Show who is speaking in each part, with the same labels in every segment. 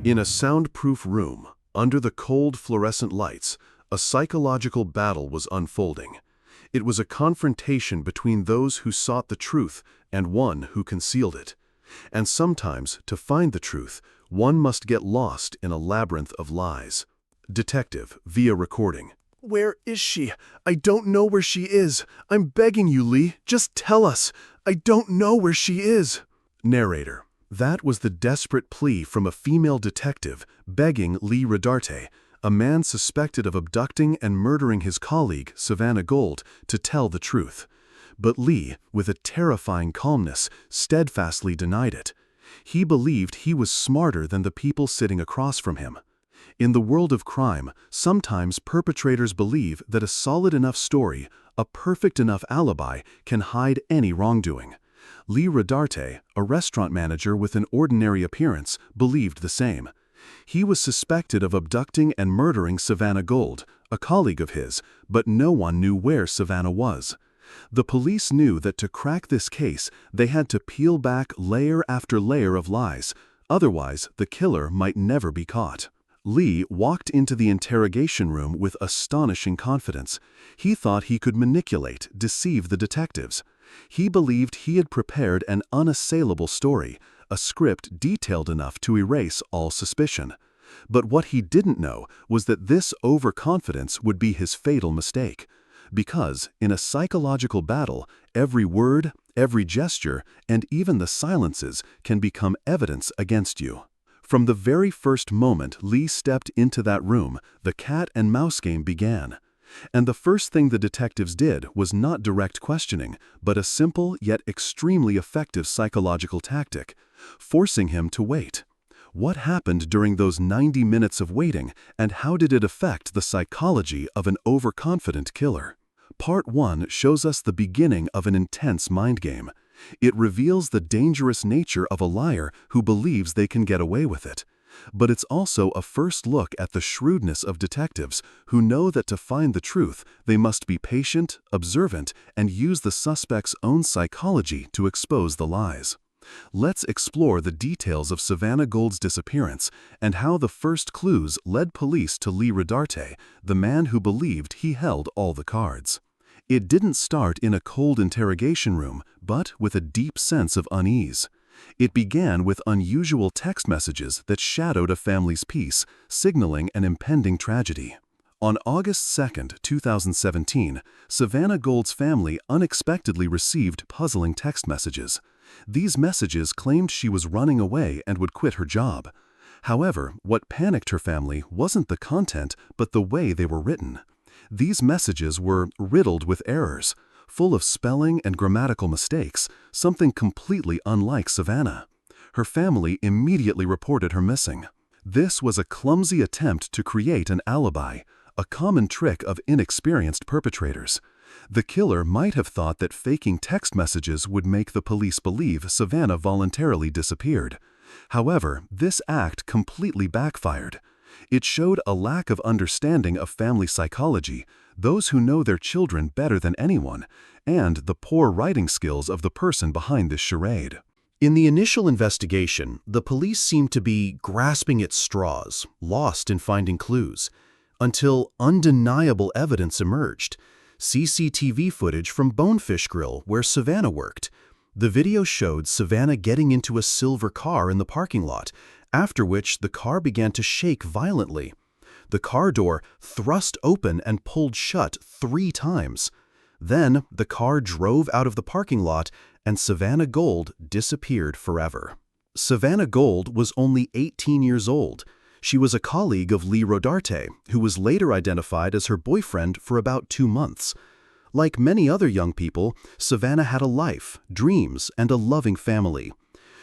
Speaker 1: In a soundproof room, under the cold fluorescent lights, a psychological battle was unfolding. It was a confrontation between those who sought the truth and one who concealed it. And sometimes, to find the truth, one must get lost in a labyrinth of lies. Detective, via recording. "Where is she? I don't know where she is. I'm begging you, Lee, just tell us. I don't know where she is." Narrator. That was the desperate plea from a female detective begging Lee Rodarte, a man suspected of abducting and murdering his colleague, Savannah Gold, to tell the truth. But Lee, with a terrifying calmness, steadfastly denied it. He believed he was smarter than the people sitting across from him. In the world of crime, sometimes perpetrators believe that a solid enough story, a perfect enough alibi, can hide any wrongdoing. Lee Rodarte, a restaurant manager with an ordinary appearance, believed the same. He was suspected of abducting and murdering Savannah Gold, a colleague of his, but no one knew where Savannah was. The police knew that to crack this case, they had to peel back layer after layer of lies, otherwise the killer might never be caught. Lee walked into the interrogation room with astonishing confidence. He thought he could manipulate, deceive the detectives. He believed he had prepared an unassailable story, a script detailed enough to erase all suspicion. But what he didn't know was that this overconfidence would be his fatal mistake. Because, in a psychological battle, every word, every gesture, and even the silences can become evidence against you. From the very first moment Lee stepped into that room, the cat-and-mouse game began. And the first thing the detectives did was not direct questioning, but a simple yet extremely effective psychological tactic, forcing him to wait. What happened during those 90 minutes of waiting, and how did it affect the psychology of an overconfident killer? Part 1 shows us the beginning of an intense mind game. It reveals the dangerous nature of a liar who believes they can get away with it. But it's also a first look at the shrewdness of detectives who know that to find the truth, they must be patient, observant, and use the suspect's own psychology to expose the lies. Let's explore the details of Savannah Gold's disappearance and how the first clues led police to Lee Rodarte, the man who believed he held all the cards. It didn't start in a cold interrogation room, but with a deep sense of unease. It began with unusual text messages that shadowed a family's peace, signaling an impending tragedy. On August 2, 2017, Savannah Gold's family unexpectedly received puzzling text messages. These messages claimed she was running away and would quit her job. However, what panicked her family wasn't the content, but the way they were written. These messages were riddled with errors, full of spelling and grammatical mistakes, something completely unlike Savannah. Her family immediately reported her missing. This was a clumsy attempt to create an alibi, a common trick of inexperienced perpetrators. The killer might have thought that faking text messages would make the police believe Savannah voluntarily disappeared. However, this act completely backfired. It showed a lack of understanding of family psychology, those who know their children better than anyone, and the poor writing skills of the person behind this charade. In the initial investigation, the police seemed to be grasping at straws, lost in finding clues, until undeniable evidence emerged. CCTV footage from Bonefish Grill, where Savannah worked. The video showed Savannah getting into a silver car in the parking lot, after which the car began to shake violently. The car door thrust open and pulled shut 3 times. Then the car drove out of the parking lot and Savannah Gold disappeared forever. Savannah Gold was only 18 years old. She was a colleague of Lee Rodarte, who was later identified as her boyfriend for about 2 months. Like many other young people, Savannah had a life, dreams, and a loving family.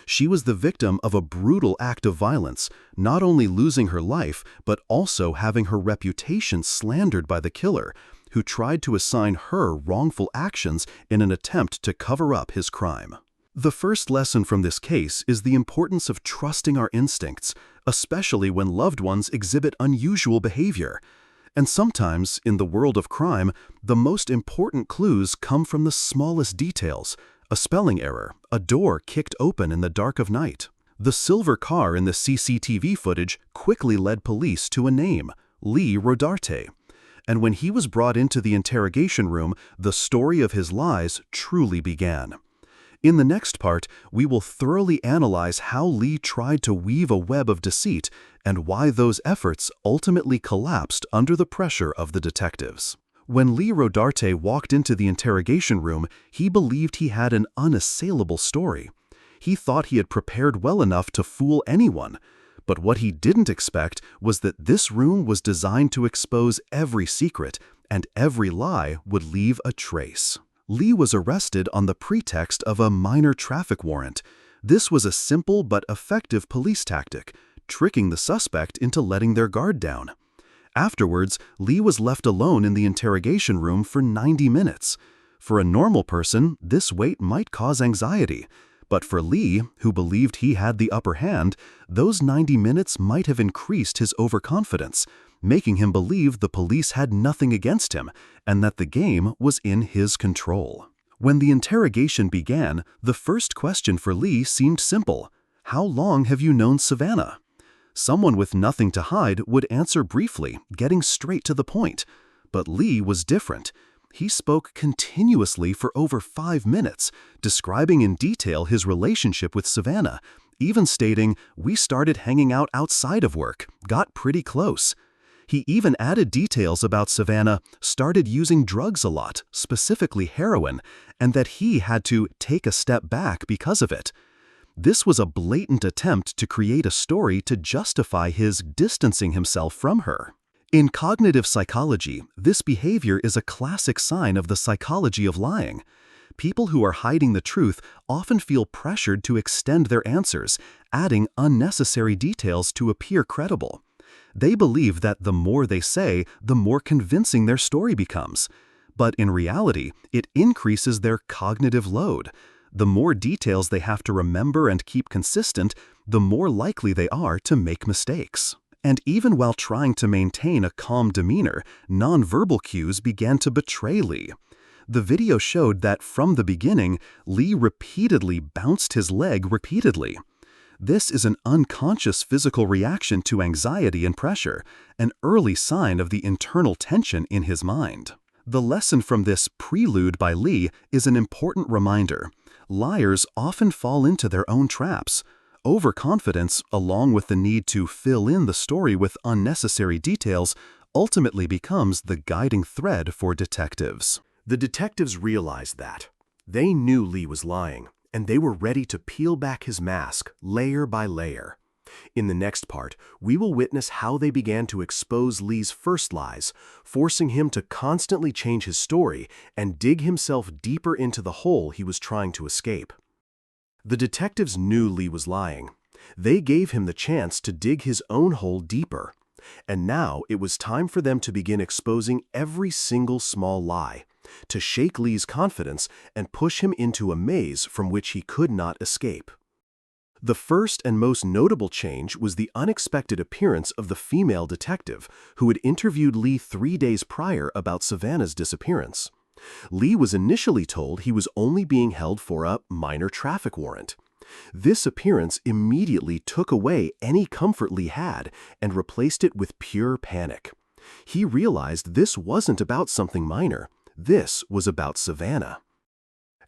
Speaker 1: She was the victim of a brutal act of violence, not only losing her life, but also having her reputation slandered by the killer, who tried to assign her wrongful actions in an attempt to cover up his crime. The first lesson from this case is the importance of trusting our instincts, especially when loved ones exhibit unusual behavior. And sometimes, in the world of crime, the most important clues come from the smallest details. A spelling error, a door kicked open in the dark of night. The silver car in the CCTV footage quickly led police to a name, Lee Rodarte. And when he was brought into the interrogation room, the story of his lies truly began. In the next part, we will thoroughly analyze how Lee tried to weave a web of deceit and why those efforts ultimately collapsed under the pressure of the detectives. When Lee Rodarte walked into the interrogation room, he believed he had an unassailable story. He thought he had prepared well enough to fool anyone. But what he didn't expect was that this room was designed to expose every secret, and every lie would leave a trace. Lee was arrested on the pretext of a minor traffic warrant. This was a simple but effective police tactic, tricking the suspect into letting their guard down. Afterwards, Lee was left alone in the interrogation room for 90 minutes. For a normal person, this wait might cause anxiety. But for Lee, who believed he had the upper hand, those 90 minutes might have increased his overconfidence, making him believe the police had nothing against him and that the game was in his control. When the interrogation began, the first question for Lee seemed simple. How long have you known Savannah? Someone with nothing to hide would answer briefly, getting straight to the point. But Lee was different. He spoke continuously for over 5 minutes, describing in detail his relationship with Savannah, even stating, "We started hanging out outside of work, got pretty close." He even added details about Savannah started using drugs a lot, specifically heroin, and that he had to take a step back because of it. This was a blatant attempt to create a story to justify his distancing himself from her. In cognitive psychology, this behavior is a classic sign of the psychology of lying. People who are hiding the truth often feel pressured to extend their answers, adding unnecessary details to appear credible. They believe that the more they say, the more convincing their story becomes. But in reality, it increases their cognitive load. The more details they have to remember and keep consistent, the more likely they are to make mistakes. And even while trying to maintain a calm demeanor, nonverbal cues began to betray Lee. The video showed that from the beginning, Lee repeatedly bounced his leg repeatedly. This is an unconscious physical reaction to anxiety and pressure, an early sign of the internal tension in his mind. The lesson from this prelude by Lee is an important reminder. Liars often fall into their own traps. Overconfidence, along with the need to fill in the story with unnecessary details, ultimately becomes the guiding thread for detectives. The detectives realized that. They knew Lee was lying, and they were ready to peel back his mask, layer by layer. In the next part, we will witness how they began to expose Lee's first lies, forcing him to constantly change his story and dig himself deeper into the hole he was trying to escape. The detectives knew Lee was lying. They gave him the chance to dig his own hole deeper. And now it was time for them to begin exposing every single small lie, to shake Lee's confidence and push him into a maze from which he could not escape. The first and most notable change was the unexpected appearance of the female detective who had interviewed Lee 3 days prior about Savannah's disappearance. Lee was initially told he was only being held for a minor traffic warrant. This appearance immediately took away any comfort Lee had and replaced it with pure panic. He realized this wasn't about something minor. This was about Savannah.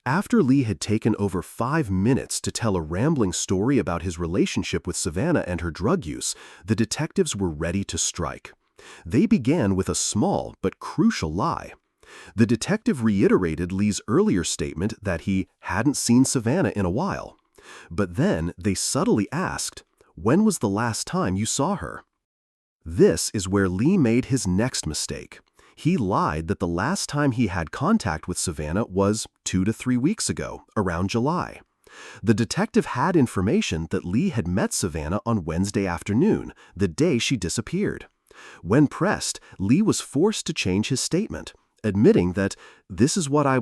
Speaker 1: After Lee had taken over 5 minutes to tell a rambling story about his relationship with Savannah and her drug use, the detectives were ready to strike. They began with a small but crucial lie. The detective reiterated Lee's earlier statement that he hadn't seen Savannah in a while. But then they subtly asked, "When was the last time you saw her?" This is where Lee made his next mistake. He lied that the last time he had contact with Savannah was 2 to 3 weeks ago, around July. The detective had information that Lee had met Savannah on Wednesday afternoon, the day she disappeared. When pressed, Lee was forced to change his statement, admitting that, "This is what I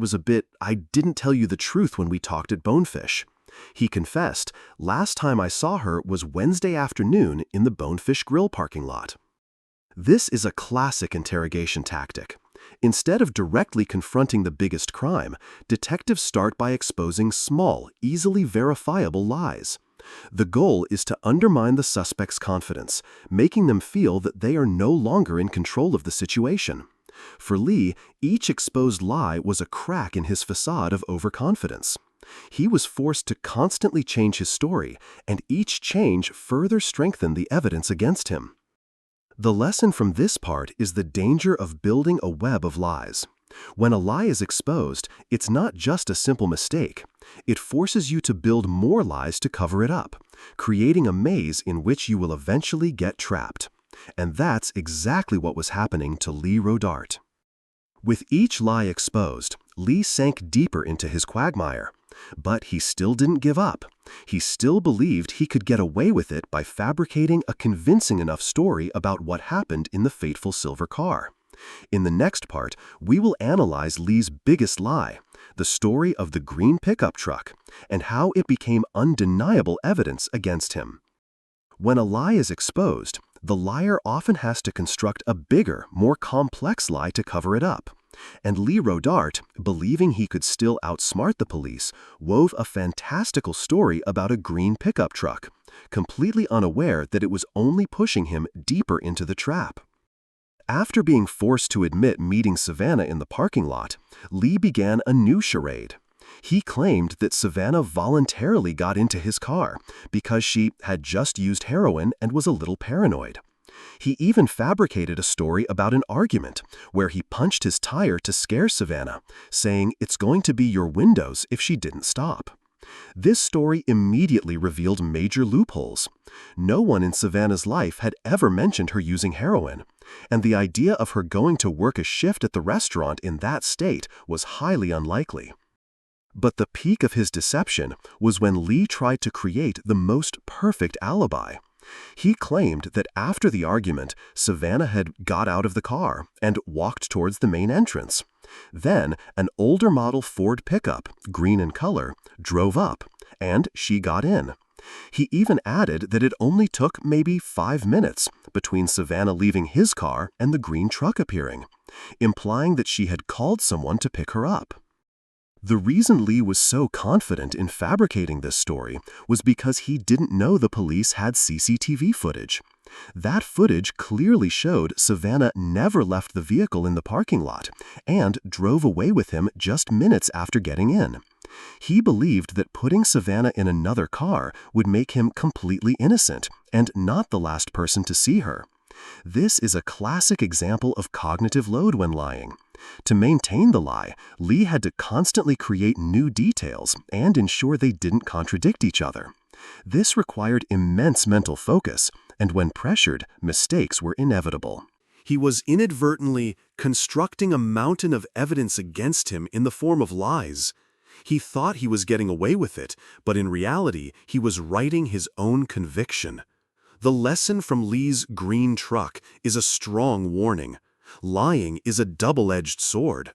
Speaker 1: didn't tell you the truth when we talked at Bonefish." He confessed, "Last time I saw her was Wednesday afternoon in the Bonefish Grill parking lot." This is a classic interrogation tactic. Instead of directly confronting the biggest crime, detectives start by exposing small, easily verifiable lies.
Speaker 2: The goal is to undermine the suspect's confidence, making them feel that they are no longer in control of the situation. For Lee, each exposed lie was a crack in his facade of overconfidence. He was forced to constantly change his story, and each change further strengthened the evidence against him. The lesson from this part is the danger of building a web of lies. When a lie is exposed, it's not just a simple mistake. It forces you to build more lies to cover it up, creating a maze in which you will eventually get trapped. And that's exactly what was happening to Lee Rodarte. With each lie exposed, Lee sank deeper into his quagmire. But he still didn't give up. He still believed he could get away with it by fabricating a convincing enough story about what happened in the fateful silver car. In the next part, we will analyze Lee's biggest lie, the story of the green pickup truck, and how it became undeniable evidence against him. When a lie is exposed, the liar often has to construct a bigger, more complex lie to cover it up. And Lee Rodarte, believing he could still outsmart the police, wove a fantastical story about a green pickup truck, completely unaware that it was only pushing him deeper into the trap. After being forced to admit meeting Savannah in the parking lot, Lee began a new charade. He claimed that Savannah voluntarily got into his car because she had just used heroin and was a little paranoid. He even fabricated a story about an argument where he punched his tire to scare Savannah, saying it's going to be your windows if she didn't stop. This story immediately revealed major loopholes. No one in Savannah's life had ever mentioned her using heroin, and the idea of her going to work a shift at the restaurant in that state was highly unlikely. But the peak of his deception was when Lee tried to create the most perfect alibi. He claimed that after the argument, Savannah had got out of the car and walked towards the main entrance. Then, an older model Ford pickup, green in color, drove up, and she got in. He even added that it only took maybe 5 minutes between Savannah leaving his car and the green truck appearing, implying that she had called someone to pick her up. The reason Lee was so confident in fabricating this story was because he didn't know the police had CCTV footage. That footage clearly showed Savannah never left the vehicle in the parking lot and drove away with him just minutes after getting in. He believed that putting Savannah in another car would make him completely innocent and not the last person to see her. This is a classic example of cognitive load when lying. To maintain the lie, Lee had to constantly create new details and ensure they didn't contradict each other. This required immense mental focus, and when pressured, mistakes were inevitable.
Speaker 1: He was inadvertently constructing a mountain of evidence against him in the form of lies. He thought he was getting away with it, but in reality, he was writing his own conviction. The lesson from Lee's green truck is a strong warning. Lying is a double-edged sword.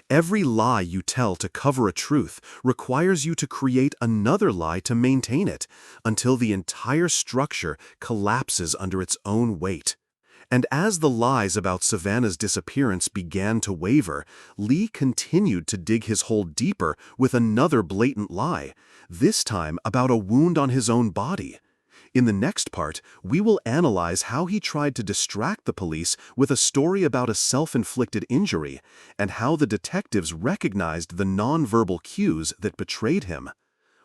Speaker 1: Every lie you tell to cover a truth requires you to create another lie to maintain it, until the entire structure collapses under its own weight. And as the lies about Savannah's disappearance began to waver, Lee continued to dig his hole deeper with another blatant lie, this time about a wound on his own body. In the next part, we will analyze how he tried to distract the police with a story about a self-inflicted injury, and how the detectives recognized the nonverbal cues that betrayed him.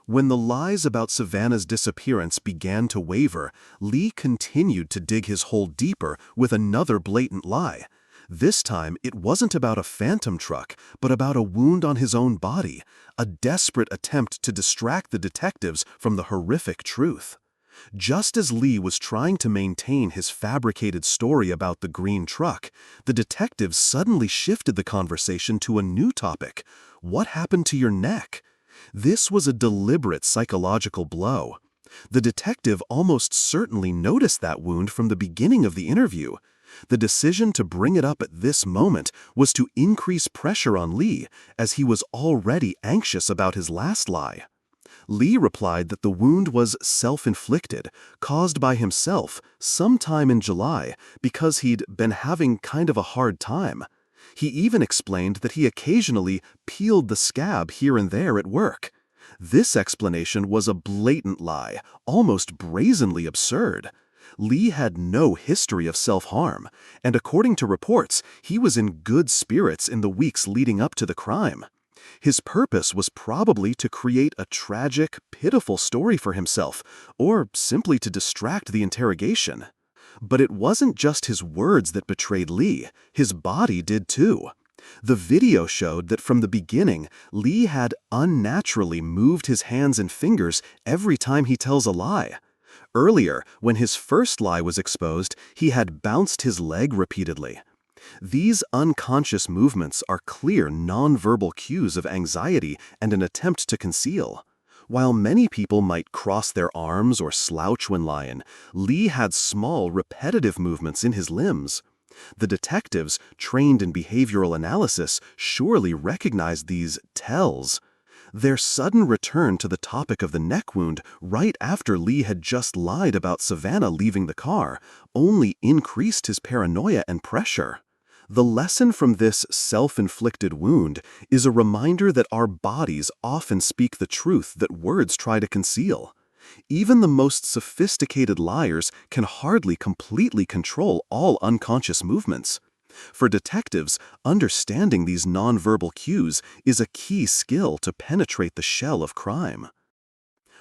Speaker 1: When the lies about Savannah's disappearance began to waver, Lee continued to dig his hole deeper with another blatant lie. This time, it wasn't about a phantom truck, but about a wound on his own body, a desperate attempt to distract the detectives from the horrific truth. Just as Lee was trying to maintain his fabricated story about the green truck, the detectives suddenly shifted the conversation to a new topic. What happened to your neck? This was a deliberate psychological blow. The detective almost certainly noticed that wound from the beginning of the interview. The decision to bring it up at this moment was to increase pressure on Lee, as he was already anxious about his last lie. Lee replied that the wound was self-inflicted, caused by himself sometime in July because he'd been having kind of a hard time. He even explained that he occasionally peeled the scab here and there at work.
Speaker 2: This explanation was a blatant lie, almost brazenly absurd. Lee had no history of self-harm, and according to reports, he was in good spirits in the weeks leading up to the crime. His purpose was probably to create a tragic, pitiful story for himself, or simply to distract the interrogation. But it wasn't just his words that betrayed Lee, his body did too. The video showed that from the beginning, Lee had unnaturally moved his hands and fingers every time he tells a lie. Earlier, when his first lie was exposed, he had bounced his leg repeatedly. These unconscious movements are clear nonverbal cues of anxiety and an attempt to conceal. While many people might cross their arms or slouch when lying, Lee had small, repetitive movements in his limbs. The detectives, trained in behavioral analysis, surely recognized these tells. Their sudden return to the topic of the neck wound right after Lee had just lied about Savannah leaving the car only increased his paranoia and pressure. The lesson from this self-inflicted wound is a reminder that our bodies often speak the truth that words try to conceal. Even the most sophisticated liars can hardly completely control all unconscious movements. For detectives, understanding these nonverbal cues is a key skill to penetrate the shell of crime.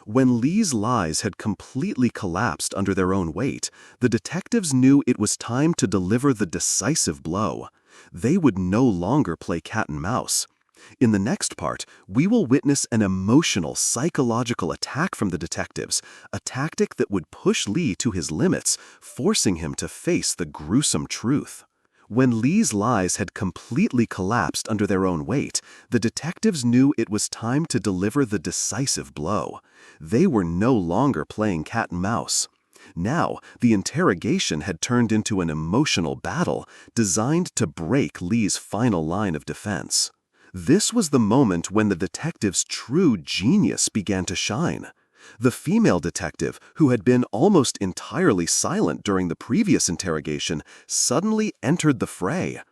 Speaker 2: When Lee's lies had completely collapsed under their own weight, the detectives knew it was time to deliver the decisive blow. They would no longer play cat and mouse. In the next part, we will witness an emotional, psychological attack from the detectives, a tactic that would push Lee to his limits, forcing him to face the gruesome truth. When Lee's lies had completely collapsed under their own weight, the detectives knew it was time to deliver the decisive blow. They were no longer playing cat and mouse. Now, the interrogation had turned into an emotional battle designed to break Lee's final line of defense. This was the moment when the detective's true genius began to shine. The female detective, who had been almost entirely silent during the previous interrogation, suddenly entered the fray.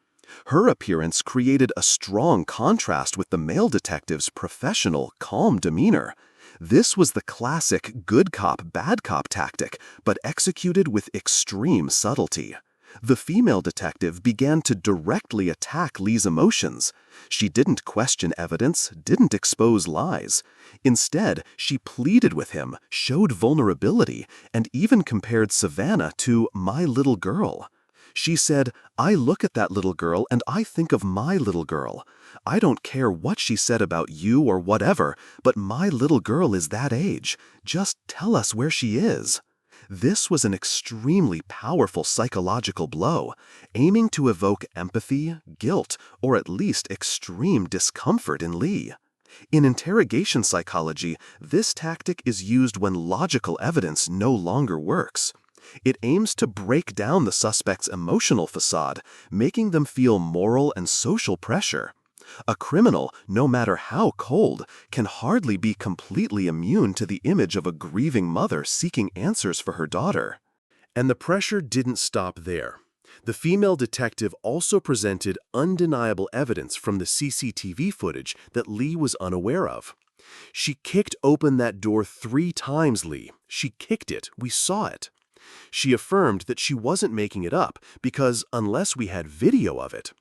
Speaker 2: Her appearance created a strong contrast with the male detective's professional, calm demeanor. This was the classic good cop, bad cop tactic, but executed with extreme subtlety. The female detective began to directly attack Lee's emotions. She didn't question evidence, didn't expose lies. Instead, she pleaded with him, showed vulnerability, and even compared Savannah to my little girl. She said, "I look at that little girl and I think of my little girl. I don't care what she said about you or whatever, but my little girl is that age. Just tell us where she is." This was an extremely powerful psychological blow, aiming to evoke empathy, guilt, or at least extreme discomfort in Lee. In interrogation psychology, this tactic is used when logical evidence no longer works. It aims to break down the suspect's emotional facade, making them feel moral and social pressure. A criminal, no matter how cold, can hardly be completely immune to the image of a grieving mother seeking answers for her daughter.
Speaker 1: And the pressure didn't stop there. The female detective also presented undeniable evidence from the CCTV footage that Lee was unaware of. She kicked open that door 3 times, Lee. She kicked it. We saw it. She affirmed that she wasn't making it up because unless we had video of it.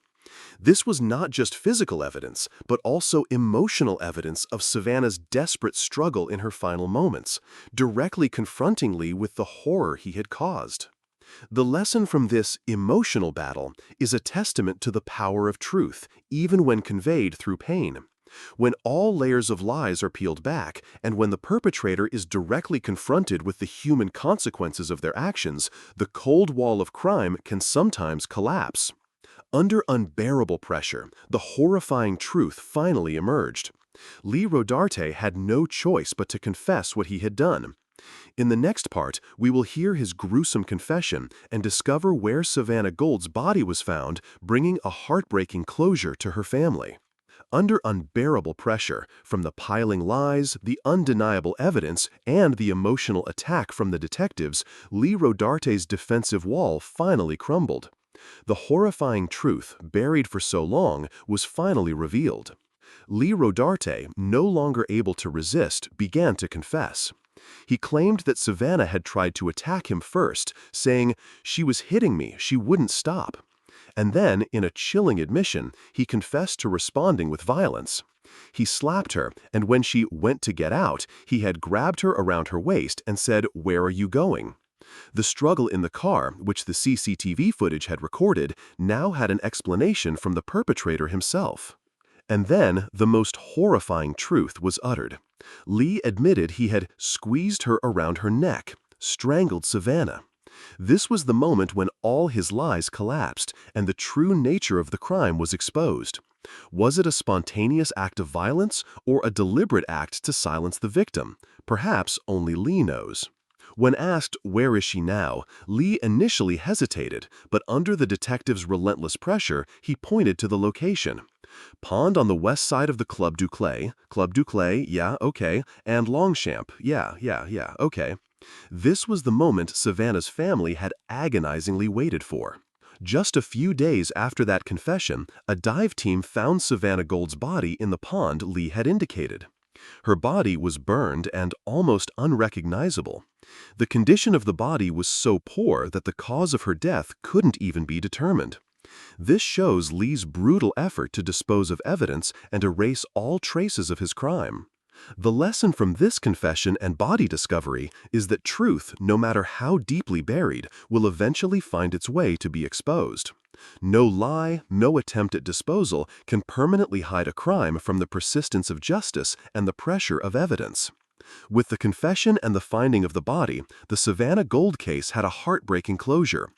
Speaker 1: This was not just physical evidence, but also emotional evidence of Savannah's desperate struggle in her final moments, directly confronting Lee with the horror he had caused. The lesson from this emotional battle is a testament to the power of truth, even when conveyed through pain. When all layers of lies are peeled back, and when the perpetrator is directly confronted with the human consequences of their actions, the cold wall of crime can sometimes collapse. Under unbearable pressure, the horrifying truth finally emerged. Lee Rodarte had no choice but to confess what he had done. In the next part, we will hear his gruesome confession and discover where Savannah Gold's body was found, bringing a heartbreaking closure to her family. Under unbearable pressure, from the piling lies, the undeniable evidence, and the emotional attack from the detectives, Lee Rodarte's defensive wall finally crumbled. The horrifying truth, buried for so long, was finally revealed.
Speaker 2: Lee Rodarte, no longer able to resist, began to confess. He claimed that Savannah had tried to attack him first, saying, "She was hitting me, she wouldn't stop." And then, in a chilling admission, he confessed to responding with violence. He slapped her, and when she went to get out, he had grabbed her around her waist and said, "Where are you going?" The struggle in the car, which the CCTV footage had recorded, now had an explanation from the perpetrator himself. And then, the most horrifying truth was uttered. Lee admitted he had squeezed her around her neck, strangled Savannah. This was the moment when all his lies collapsed and the true nature of the crime was exposed. Was it a spontaneous act of violence or a deliberate act to silence the victim? Perhaps only Lee knows. When asked, "Where is she now?" Lee initially hesitated, but under the detective's relentless pressure, he pointed to the location. "Pond on the west side of the Club du Clay, yeah, okay, and Longchamp, yeah, okay." This was the moment Savannah's family had agonizingly waited for. Just a few days after that confession, a dive team found Savannah Gold's body in the pond Lee had indicated. Her body was burned and almost unrecognizable. The condition of the body was so poor that the cause of her death couldn't even be determined. This shows Lee's brutal effort to dispose of evidence and erase all traces of his crime. The lesson from this confession and body discovery is that truth, no matter how deeply buried, will eventually find its way to be exposed. No lie, no attempt at disposal can permanently hide a crime from the persistence of justice and the pressure of evidence. With the confession and the finding of the body, the Savannah Gold case had a heartbreaking closure.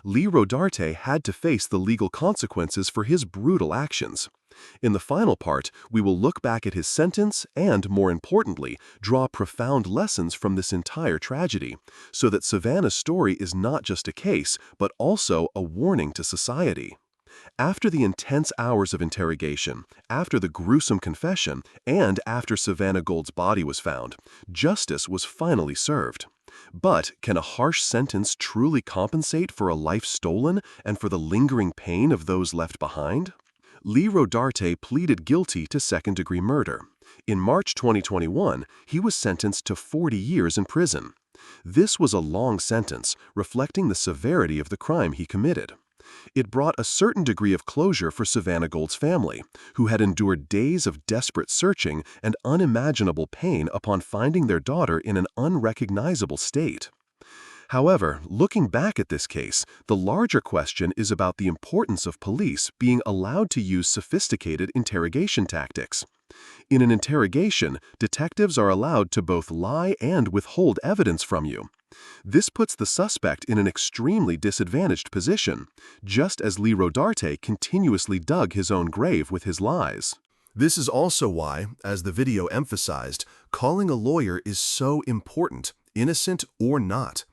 Speaker 2: Lee Rodarte had to face the legal consequences for his brutal actions. In the final part, we will look back at his sentence and, more importantly, draw profound lessons from this entire tragedy, so that Savannah's story is not just a case, but also a warning to society. After the intense hours of interrogation, after the gruesome confession, and after Savannah Gold's body was found, justice was finally served. But can a harsh sentence truly compensate for a life stolen and for the lingering pain of those left behind? Lee Rodarte pleaded guilty to second-degree murder. In March 2021, he was sentenced to 40 years in prison. This was a long sentence, reflecting the severity of the crime he committed. It brought a certain degree of closure for Savannah Gold's family, who had endured days of desperate searching and unimaginable pain upon finding their daughter in an unrecognizable state. However, looking back at this case, the larger question is about the importance of police being allowed to use sophisticated interrogation tactics. In an interrogation, detectives are allowed to both lie and withhold evidence from you. This puts the suspect in an extremely disadvantaged position, just as Lee Rodarte continuously dug his own grave with his lies.
Speaker 1: This is also why, as the video emphasized, calling a lawyer is so important, innocent or not.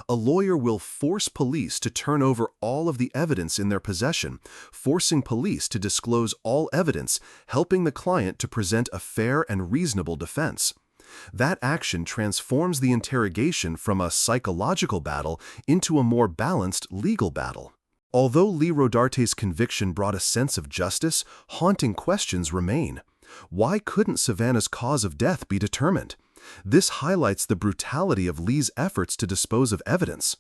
Speaker 1: A lawyer will force police to turn over all of the evidence in their possession, forcing police to disclose all evidence, helping the client to present a fair and reasonable defense. That action transforms the interrogation from a psychological battle into a more balanced legal battle. Although Lee Rodarte's conviction brought a sense of justice, haunting questions remain. Why couldn't Savannah's cause of death be determined? This highlights the brutality of Lee's efforts to dispose of evidence.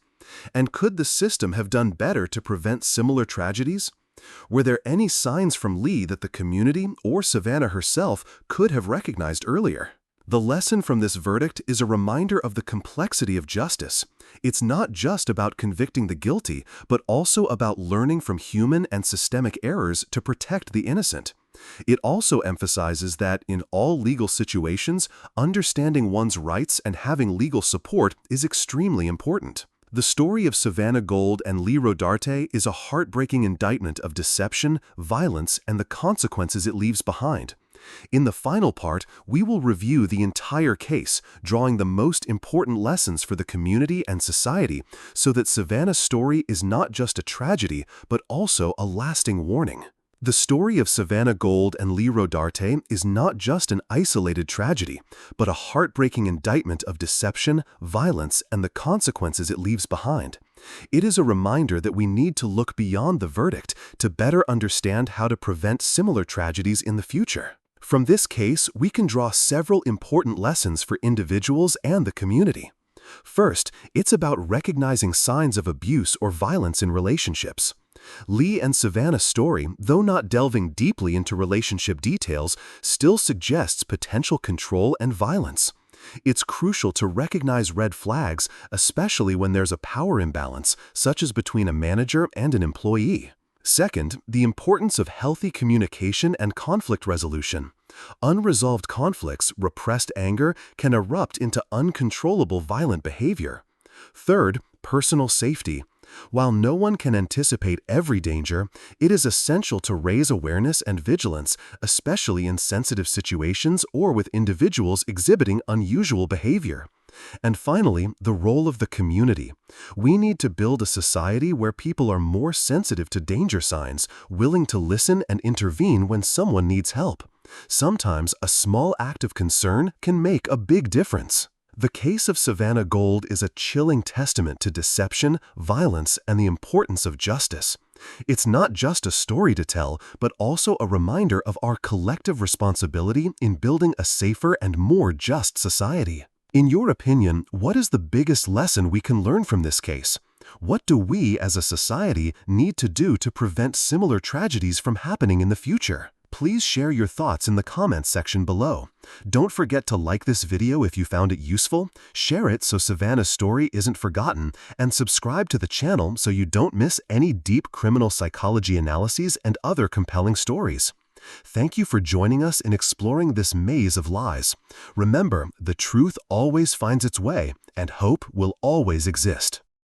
Speaker 1: And could the system have done better to prevent similar tragedies? Were there any signs from Lee that the community or Savannah herself could have recognized earlier? The lesson from this verdict is a reminder of the complexity of justice. It's not just about convicting the guilty, but also about learning from human and systemic errors to protect the innocent. It also emphasizes that, in all legal situations, understanding one's rights and having legal support is extremely important. The story of Savannah Gold and Lee Rodarte is a heartbreaking indictment of deception, violence, and the consequences it leaves behind. In the final part, we will review the entire case, drawing the most important lessons for the community and society, so that Savannah's story is not just a tragedy, but also a lasting warning. The story of Savannah Gold and Lee Rodarte is not just an isolated tragedy, but a heartbreaking indictment of deception, violence, and the consequences it leaves behind. It is a reminder that we need to look beyond the verdict to better understand how to prevent similar tragedies in the future. From this case, we can draw several important lessons for individuals and the community. First, it's about recognizing signs of abuse or violence in relationships. Lee and Savannah's story, though not delving deeply into relationship details, still suggests potential control and violence. It's crucial to recognize red flags, especially when there's a power imbalance, such as between a manager and an employee. Second, the importance of healthy communication and conflict resolution. Unresolved conflicts, repressed anger, can erupt into uncontrollable violent behavior. Third, personal safety. While no one can anticipate every danger, it is essential to raise awareness and vigilance, especially in sensitive situations or with individuals exhibiting unusual behavior. And finally, the role of the community. We need to build a society where people are more sensitive to danger signs, willing to listen and intervene when someone needs help. Sometimes a small act of concern can make a big difference. The case of Savannah Gold is a chilling testament to deception, violence, and the importance of justice. It's not just a story to tell, but also a reminder of our collective responsibility in building a safer and more just society. In your opinion, what is the biggest lesson we can learn from this case? What do we as a society need to do to prevent similar tragedies from happening in the future? Please share your thoughts in the comments section below. Don't forget to like this video if you found it useful, share it so Savannah's story isn't forgotten, and subscribe to the channel so you don't miss any deep criminal psychology analyses and other compelling stories. Thank you for joining us in exploring this maze of lies. Remember, the truth always finds its way, and hope will always exist.